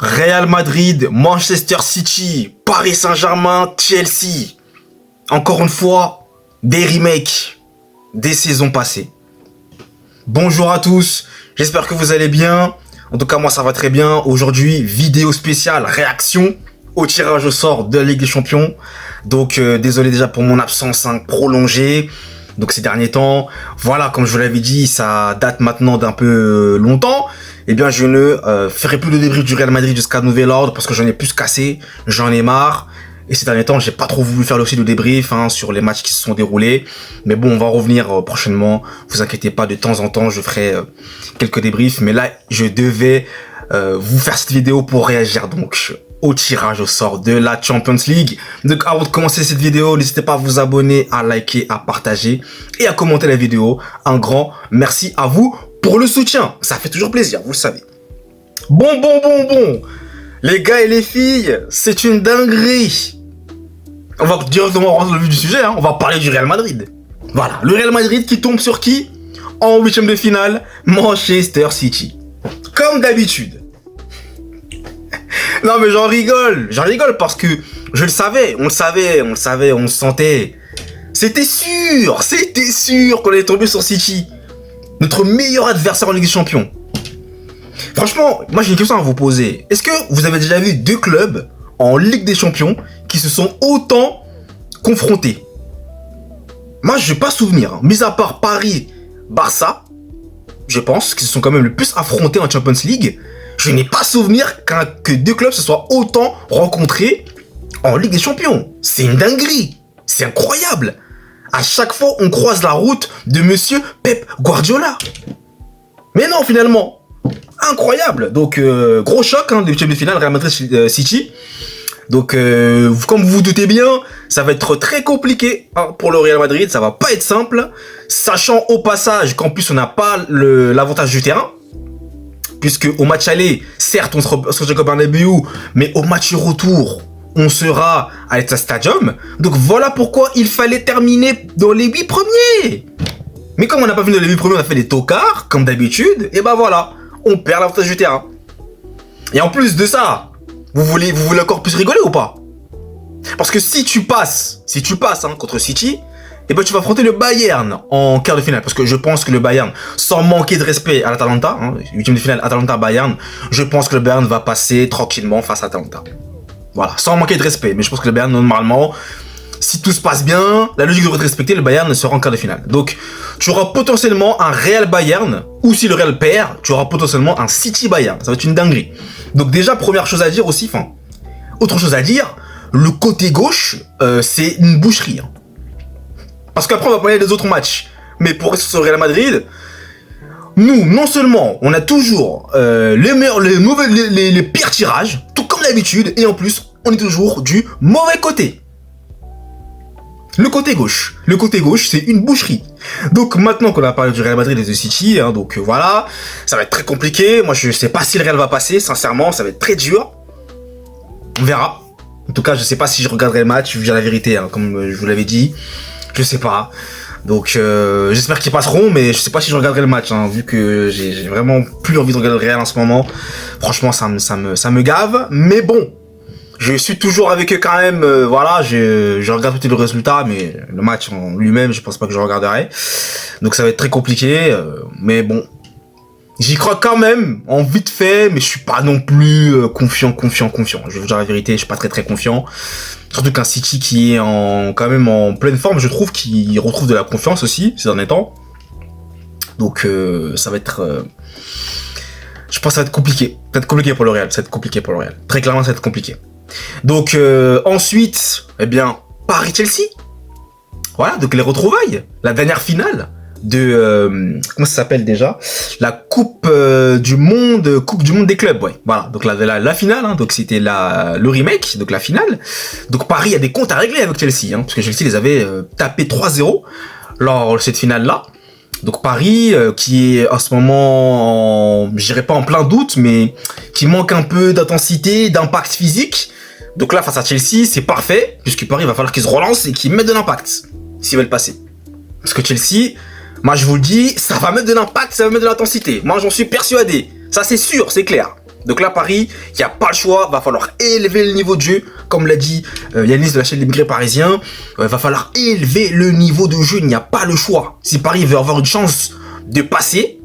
Real Madrid, Manchester City, Paris Saint-Germain, Chelsea. Encore une fois, des remakes des saisons passées. Bonjour à tous, j'espère que vous allez bien. En tout cas, moi ça va très bien. Aujourd'hui, vidéo spéciale, réaction au tirage au sort de la Ligue des Champions. Donc désolé déjà pour mon absence prolongée. Donc ces derniers temps, voilà, comme je vous l'avais dit, ça date maintenant d'un peu longtemps. Eh bien, je ne ferai plus de débrief du Real Madrid jusqu'à nouvel ordre parce que j'en ai plus cassé, j'en ai marre. Et ces derniers temps, j'ai pas trop voulu faire aussi de débrief sur les matchs qui se sont déroulés. Mais bon, on va revenir prochainement. Vous inquiétez pas, de temps en temps, je ferai quelques débriefs. Mais là, je devais vous faire cette vidéo pour réagir donc au tirage au sort de la Champions League. Donc avant de commencer cette vidéo, n'hésitez pas à vous abonner, à liker, à partager et à commenter la vidéo. Un grand merci à vous pour le soutien. Ça fait toujours plaisir, vous le savez. Bon. Les gars et les filles, c'est une dinguerie. On va directement rentrer dans le vif du sujet, On va parler du Real Madrid. Voilà, le Real Madrid qui tombe sur qui? En huitième de finale, Manchester City. Comme d'habitude. Non mais j'en rigole parce que je le savais, on le sentait. C'était sûr qu'on allait tomber sur City. Notre meilleur adversaire en Ligue des Champions. Franchement, moi j'ai une question à vous poser. Est-ce que vous avez déjà vu deux clubs en Ligue des Champions qui se sont autant confrontés? Moi je n'ai pas souvenir, mis à part Paris, Barça, je pense qu'ils se sont quand même le plus affrontés en Champions League. Je n'ai pas souvenir que deux clubs se soient autant rencontrés en Ligue des Champions. C'est une dinguerie. C'est incroyable. À chaque fois, on croise la route de monsieur Pep Guardiola. Mais non, finalement. Incroyable. Donc, gros choc de huitième de finale, Real Madrid City. Donc, comme vous vous doutez bien, ça va être très compliqué pour le Real Madrid. Ça va pas être simple. Sachant au passage qu'en plus, on n'a pas l'avantage du terrain. Puisque au match aller, certes, on sera au Santiago Bernabéu, mais au match retour, on sera à l'Etihad Stadium. Donc voilà pourquoi il fallait terminer dans les 8 premiers. Mais comme on n'a pas fini dans les 8 premiers, on a fait des tocards, comme d'habitude. Et ben voilà, on perd l'avantage du terrain. Et en plus de ça, vous voulez encore plus rigoler ou pas? Parce que si tu passes contre City, et ben tu vas affronter le Bayern en quart de finale. Parce que je pense que le Bayern, sans manquer de respect à l'Atalanta, 8e de finale Atalanta-Bayern, je pense que le Bayern va passer tranquillement face à Atalanta. Voilà, sans manquer de respect. Mais je pense que le Bayern, normalement, si tout se passe bien, la logique devrait être respectée, le Bayern sera en quart de finale. Donc, tu auras potentiellement un Real Bayern, ou si le Real perd, tu auras potentiellement un City Bayern. Ça va être une dinguerie. Donc déjà, première chose à dire aussi, autre chose à dire, le côté gauche, c'est une boucherie. Parce qu'après, on va parler des autres matchs. Mais pour rester sur le Real Madrid, nous, non seulement, on a toujours les pires tirages, tout comme d'habitude, et en plus, on est toujours du mauvais côté. Le côté gauche, c'est une boucherie. Donc maintenant qu'on a parlé du Real Madrid et de City, donc voilà, ça va être très compliqué. Moi, je sais pas si le Real va passer, sincèrement, ça va être très dur. On verra. En tout cas, je sais pas si je regarderai le match, je vais dire la vérité, comme je vous l'avais dit. Je sais pas. Donc j'espère qu'ils passeront, mais je sais pas si je regarderai le match, vu que j'ai vraiment plus envie de regarder le Real en ce moment. Franchement, ça me gave. Mais bon, je suis toujours avec eux quand même. Voilà, je regarde peut-être le résultat, mais le match en lui-même, je pense pas que je regarderai. Donc ça va être très compliqué. Mais bon, j'y crois quand même, en vite fait, mais je suis pas non plus confiant. Je vais vous dire la vérité, je suis pas très confiant. Surtout qu'un City qui est quand même en pleine forme, je trouve qu'il retrouve de la confiance aussi ces derniers temps. Donc ça va être... je pense que ça va être compliqué. Ça va être compliqué pour le Real. Très clairement, ça va être compliqué. Donc ensuite, eh bien, Paris-Chelsea. Voilà, donc les retrouvailles. La dernière finale de... comment ça s'appelle déjà? La Coupe du Monde des clubs, ouais. Voilà, donc la finale, donc c'était le remake, donc la finale. Donc Paris a des comptes à régler avec Chelsea, parce que Chelsea les avait tapé 3-0 lors de cette finale-là. Donc Paris, qui est en ce moment, je dirais pas en plein doute, mais qui manque un peu d'intensité, d'impact physique. Donc là, face à Chelsea, c'est parfait, puisque Paris va falloir qu'ils se relancent et qu'ils mettent de l'impact, s'ils veulent passer. Parce que Chelsea... moi, je vous le dis, ça va mettre de l'impact, ça va mettre de l'intensité. Moi, j'en suis persuadé. Ça, c'est sûr, c'est clair. Donc là, Paris, il n'y a pas le choix, va falloir élever le niveau de jeu, comme l'a dit Yanis de la chaîne L'Immigré Parisien, va falloir élever le niveau de jeu, il n'y a pas le choix. Si Paris veut avoir une chance de passer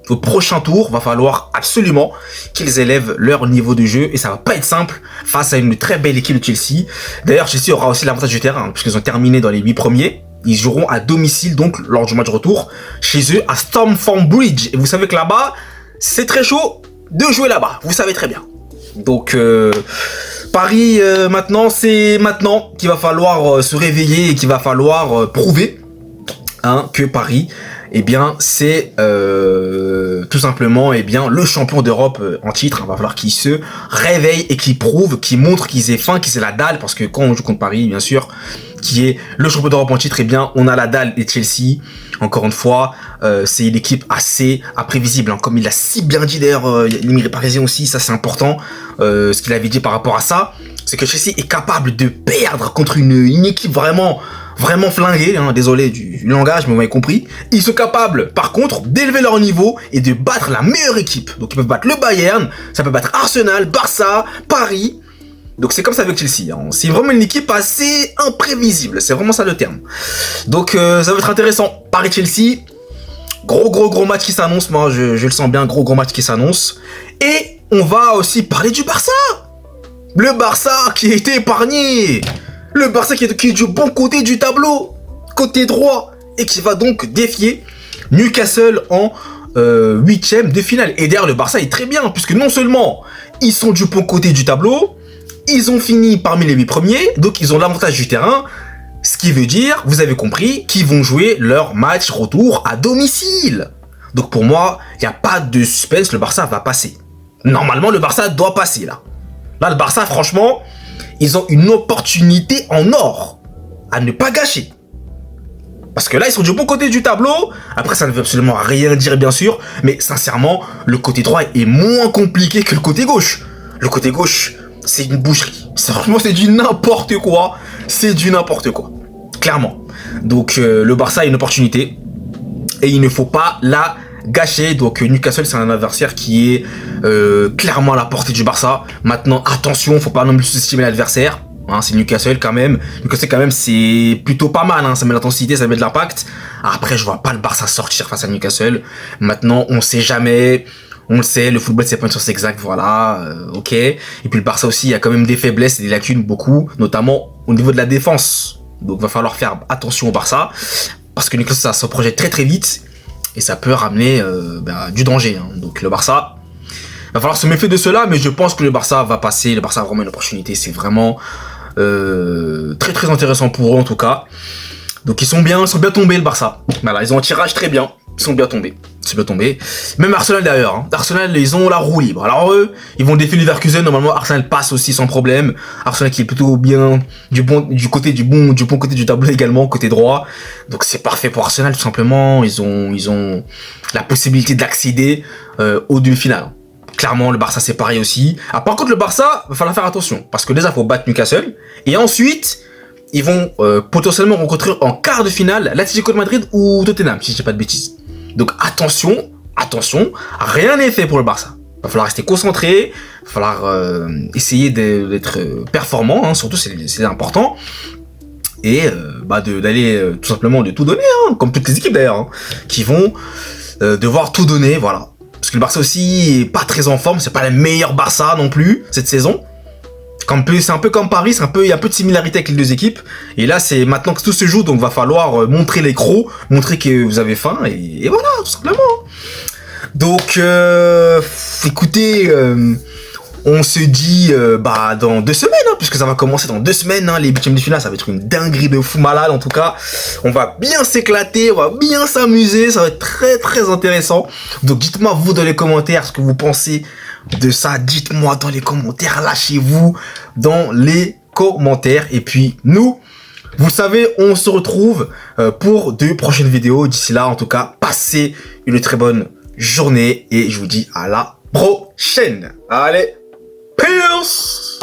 au prochain tour, va falloir absolument qu'ils élèvent leur niveau de jeu, et ça va pas être simple face à une très belle équipe de Chelsea. D'ailleurs, Chelsea aura aussi l'avantage du terrain, puisqu'ils ont terminé dans les 8 premiers. Ils joueront à domicile, donc, lors du match retour, chez eux, à Stamford Bridge. Et vous savez que là-bas, c'est très chaud de jouer là-bas, vous savez très bien. Donc Paris maintenant, c'est maintenant qu'il va falloir se réveiller et qu'il va falloir prouver que Paris, eh bien c'est tout simplement le champion d'Europe en titre. Il va falloir qu'il se réveille et qu'il prouve, qu'il montre qu'ils aient faim, qu'ils aient la dalle, parce que quand on joue contre Paris, bien sûr, qui est le champion d'Europe en titre, eh bien on a la dalle. Et Chelsea, encore une fois, c'est une équipe assez imprévisible, comme il l'a si bien dit d'ailleurs l'Immigré Parisien aussi, ça c'est important, ce qu'il avait dit par rapport à ça, c'est que Chelsea est capable de perdre contre une équipe vraiment flingués, désolé du langage, mais vous m'avez compris. Ils sont capables, par contre, d'élever leur niveau et de battre la meilleure équipe. Donc ils peuvent battre le Bayern, ça peut battre Arsenal, Barça, Paris. Donc c'est comme ça avec Chelsea. C'est vraiment une équipe assez imprévisible, c'est vraiment ça le terme. Donc ça va être intéressant. Paris-Chelsea, gros match qui s'annonce, moi je le sens bien, gros match qui s'annonce. Et on va aussi parler du Barça. Le Barça qui a été épargné. Le Barça qui est du bon côté du tableau, côté droit, et qui va donc défier Newcastle en 8e de finale. Et d'ailleurs, le Barça est très bien, puisque non seulement ils sont du bon côté du tableau, ils ont fini parmi les 8 premiers, donc ils ont l'avantage du terrain, ce qui veut dire, vous avez compris, qu'ils vont jouer leur match retour à domicile. Donc pour moi, il n'y a pas de suspense, le Barça va passer. Normalement, le Barça doit passer là. Là, le Barça, franchement, ils ont une opportunité en or à ne pas gâcher. Parce que là, ils sont du bon côté du tableau. Après, ça ne veut absolument rien dire, bien sûr. Mais sincèrement, le côté droit est moins compliqué que le côté gauche. Le côté gauche, c'est une boucherie. Franchement, c'est du n'importe quoi. C'est du n'importe quoi. Clairement. Donc, le Barça a une opportunité. Et il ne faut pas la gâcher. Donc, Newcastle, c'est un adversaire qui est clairement à la portée du Barça. Maintenant, attention, faut pas non plus sous-estimer l'adversaire. C'est Newcastle quand même. Newcastle quand même, c'est plutôt pas mal. Ça met l'intensité, ça met de l'impact. Après, je vois pas le Barça sortir face à Newcastle. Maintenant, on sait jamais. On le sait, le football, c'est pas une science exacte, voilà, ok. Et puis le Barça aussi, il y a quand même des faiblesses et des lacunes, beaucoup, notamment au niveau de la défense. Donc, va falloir faire attention au Barça, parce que Newcastle, ça se projette très vite, et ça peut ramener du danger. Donc, le Barça, va falloir se méfier de cela, mais je pense que le Barça va passer. Le Barça a vraiment une opportunité, c'est vraiment très intéressant pour eux, en tout cas. Donc, ils sont bien tombés, le Barça. Voilà, ils ont un tirage très bien, ils sont bien tombés. Même Arsenal d'ailleurs. Arsenal, ils ont la roue libre. Alors eux, ils vont défier Leverkusen. Normalement, Arsenal passe aussi sans problème. Arsenal qui est plutôt bien du bon côté du tableau également, côté droit. Donc c'est parfait pour Arsenal tout simplement. Ils ont la possibilité d'accéder aux demi-finales. Clairement, le Barça c'est pareil aussi. Par contre, le Barça, va falloir faire attention parce que déjà, il faut battre Newcastle et ensuite, ils vont potentiellement rencontrer en quart de finale l'Atlético de Madrid ou Tottenham, si je dis pas de bêtises. Donc attention, rien n'est fait pour le Barça. Il va falloir rester concentré, il va falloir essayer d'être performant, surtout c'est important. Et d'aller tout simplement de tout donner, comme toutes les équipes d'ailleurs, qui vont devoir tout donner, voilà. Parce que le Barça aussi est pas très en forme, c'est pas le meilleur Barça non plus cette saison. C'est un peu comme Paris, il y a un peu de similarité avec les deux équipes. Et là, c'est maintenant que tout se joue, donc va falloir montrer les crocs, montrer que vous avez faim, et voilà, tout simplement. Donc, écoutez, on se dit dans 2 semaines, puisque ça va commencer dans 2 semaines, les 8e de finale, ça va être une dinguerie de fou malade, en tout cas. On va bien s'éclater, on va bien s'amuser, ça va être très intéressant. Donc, dites-moi, vous, dans les commentaires, ce que vous pensez de ça, dites-moi dans les commentaires, lâchez-vous dans les commentaires, et puis nous, vous savez, on se retrouve pour de prochaines vidéos. D'ici là, en tout cas, passez une très bonne journée, et je vous dis à la prochaine. Allez, peace.